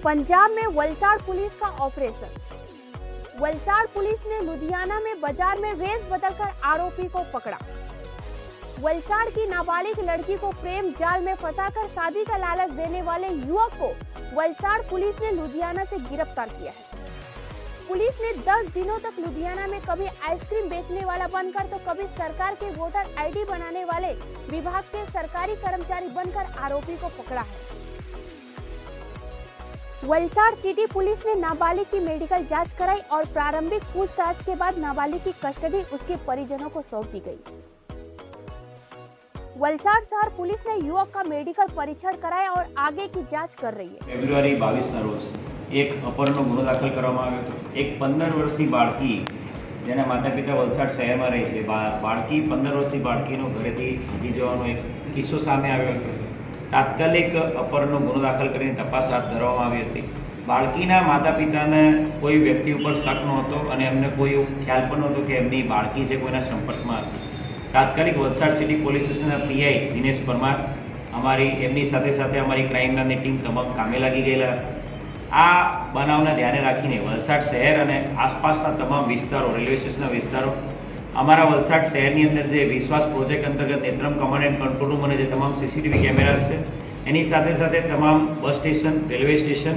पंजाब में वलसाड़ पुलिस का operation. Valsad police ने लुधियाना में बाजार में वेश बदलकर आरोपी को पकड़ा। वलसाड़ की नाबालिग लड़की को प्रेम जाल में फंसाकर शादी का लालच देने वाले युवक को वलसाड़ पुलिस ने लुधियाना से गिरफ्तार किया है। पुलिस ने 10 दिनों तक लुधियाना में कभी आइसक्रीम बेचने वाला बनकर तो कभी सरकार के वोटर आईडी बनाने वाले विभाग के सरकारी कर्मचारी बनकर आरोपी को पकड़ा है। वलसाड़ सिटी पुलिस ने नाबालिग की मेडिकल जांच कराई और प्रारंभिक पूछताछ के बाद नाबालिग की कस्टडी उसके परिजनों को सौंप दी गई। वलसाड़ शहर पुलिस ने युवक का मेडिकल परीक्षण कराया और आगे की जांच कर रही है। फेब्रुआरी 22 ના રોજ એક અપહરણનો ગુનો દાખલ કરવામાં આવ્યો હતો। એક 15 વર્ષની બાળકી જેના માતા પિતા વલસાડ શહેરમાં રહે છે, બાળકી 15 વર્ષની બાળકીનો ઘરેથી ભાગી જવાનો એક કિસ્સો સામે આવ્યો હતો। તાત્કાલિક અપહરણનો ગુનો દાખલ કરીને તપાસ હાથ ધરવામાં આવી હતી। બાળકીના માતા પિતાને કોઈ વ્યક્તિ ઉપર શક નહોતો અને એમને કોઈ ખ્યાલ પણ નહોતો કે એમની બાળકી છે કોઈના સંપર્કમાં હતી। તાત્કાલિક વલસાડ સિટી પોલીસ સ્ટેશનના પીઆઈ દિનેશ પરમાર એમની સાથે સાથે અમારી ક્રાઇમ બ્રાન્ચની ટીમ તમામ કામે લાગી ગયેલા। આ બનાવને ધ્યાને રાખીને વલસાડ શહેર અને આસપાસના તમામ વિસ્તારો, રેલવે સ્ટેશનના વિસ્તારો, અમારા વલસાડ શહેરની અંદર જે વિશ્વાસ પ્રોજેક્ટ અંતર્ગત Netram command and control room અને જે તમામ સીસીટીવી કેમેરાસ છે એની સાથે સાથે તમામ બસ સ્ટેશન, રેલવે સ્ટેશન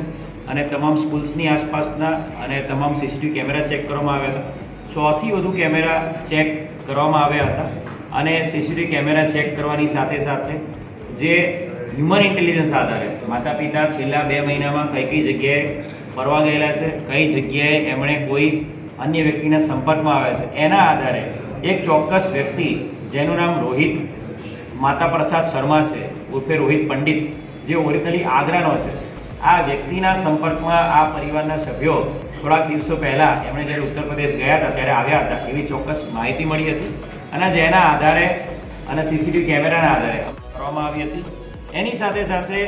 અને તમામ સ્કૂલ્સની આસપાસના અને તમામ સીસીટીવી કેમેરા ચેક કરવામાં આવ્યા હતા। 100થી વધુ કેમેરા ચેક કરવામાં આવ્યા હતા અને સીસીટીવી કેમેરા ચેક કરવાની સાથે સાથે જે હ્યુમન ઇન્ટેલિજન્સ આધારે માતા પિતા છેલ્લા 2 મહિનામાં કઈ જગ્યાએ ફરવા ગયેલા છે, કઈ જગ્યાએ એમણે કોઈ અન્ય વ્યક્તિના સંપર્કમાં આવ્યા છે, એના આધારે એક ચોક્કસ વ્યક્તિ જેનું નામ રોહિત માતા પ્રસાદ શર્મા છે ઉર્ફે રોહિત પંડિત, જે ઓરિજિનલી આગ્રાનો છે, આ વ્યક્તિના સંપર્કમાં આ પરિવારના સભ્યો થોડાક દિવસો પહેલાં એમણે જ્યારે ઉત્તર પ્રદેશ ગયા હતા ત્યારે આવ્યા હતા એવી ચોક્કસ માહિતી મળી હતી અને જેના આધારે અને સીસીટીવી કેમેરાના આધારે કરવામાં આવી હતી। એની સાથે સાથે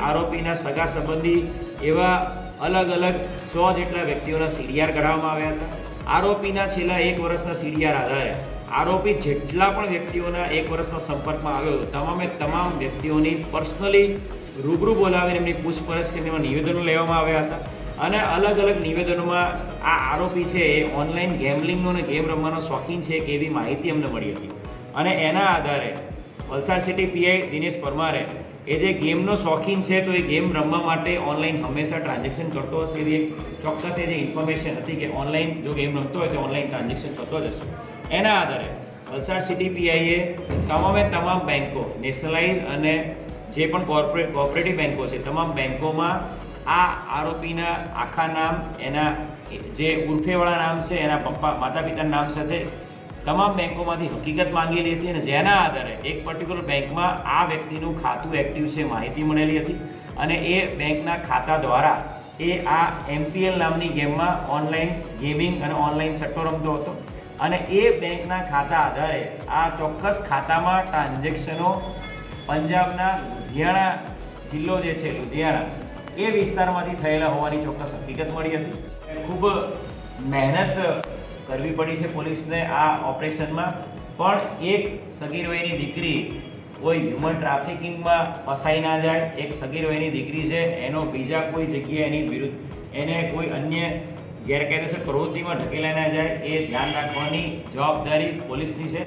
આરોપીના સગા સંબંધી એવા અલગ અલગ 100 જેટલા વ્યક્તિઓના સીડીઆર કરાવવામાં આવ્યા હતા। આરોપીના છેલ્લા 1 વર્ષના સીડીઆર આધારે આરોપી જેટલા પણ વ્યક્તિઓના 1 વર્ષનો સંપર્કમાં આવ્યો તમામે તમામ વ્યક્તિઓની પર્સનલી રૂબરૂ બોલાવીને એમની પૂછપરછ કરીને એમાં નિવેદનો લેવામાં આવ્યા હતા અને અલગ અલગ નિવેદનોમાં આ આરોપી છે એ ઓનલાઈન ગેમલિંગનો અને ગેમ રમવાનો શોખીન છે કે એવી માહિતી અમને મળી હતી અને એના આધારે વલસાડ સિટી પીઆઈ દિનેશ પરમારે એ જે ગેમનો શોખીન છે તો એ ગેમ રમવા માટે ઓનલાઈન હંમેશા ટ્રાન્ઝેક્શન કરતો હશે એવી એક ચોક્કસ એ જે ઇન્ફોર્મેશન હતી કે ઓનલાઈન જો ગેમ રમતો હોય તો ઓનલાઈન ટ્રાન્ઝેક્શન કરતો જ હશે। એના આધારે વલસાડ સિટી પીઆઈએ તમામ બેન્કો, નેશનલાઇઝ અને જે પણ કોઓપરેટિવ બેન્કો છે તમામ બેન્કોમાં આ આરોપીના આખા નામ, એના જે ઉર્ફેવાળા નામ છે, એના પપ્પા માતા પિતાના નામ સાથે તમામ બેન્કોમાંથી હકીકત માંગેલી હતી અને જેના આધારે એક પર્ટિક્યુલર બેંકમાં આ વ્યક્તિનું ખાતું એક્ટિવ છે માહિતી મળેલી હતી અને એ બેંકના ખાતા દ્વારા એ આ MPL નામની ગેમમાં ઓનલાઈન ગેમિંગ અને ઓનલાઈન સટ્ટો રમતો હતો અને એ બેંકના ખાતા આધારે આ ચોક્કસ ખાતામાં ટ્રાન્ઝેક્શનો પંજાબના લુધિયાણા જિલ્લો જે છે લુધિયાણા એ વિસ્તારમાંથી થયેલા હોવાની ચોક્કસ હકીકત મળી હતી। ખૂબ મહેનત કરવી પડી છે પોલીસને આ ઓપરેશનમાં, પણ એક સગીર વયની દીકરી કોઈ હ્યુમન ટ્રાફિકિંગમાં ફસાઈ ના જાય, એક સગીર વયની દીકરી છે એનો બીજા કોઈ જગ્યાએ એની વિરુદ્ધ એને કોઈ અન્ય ગેરકાયદેસર પ્રવૃત્તિમાં ઢકેલાઈ ના જાય એ ધ્યાન રાખવાની જવાબદારી પોલીસની છે।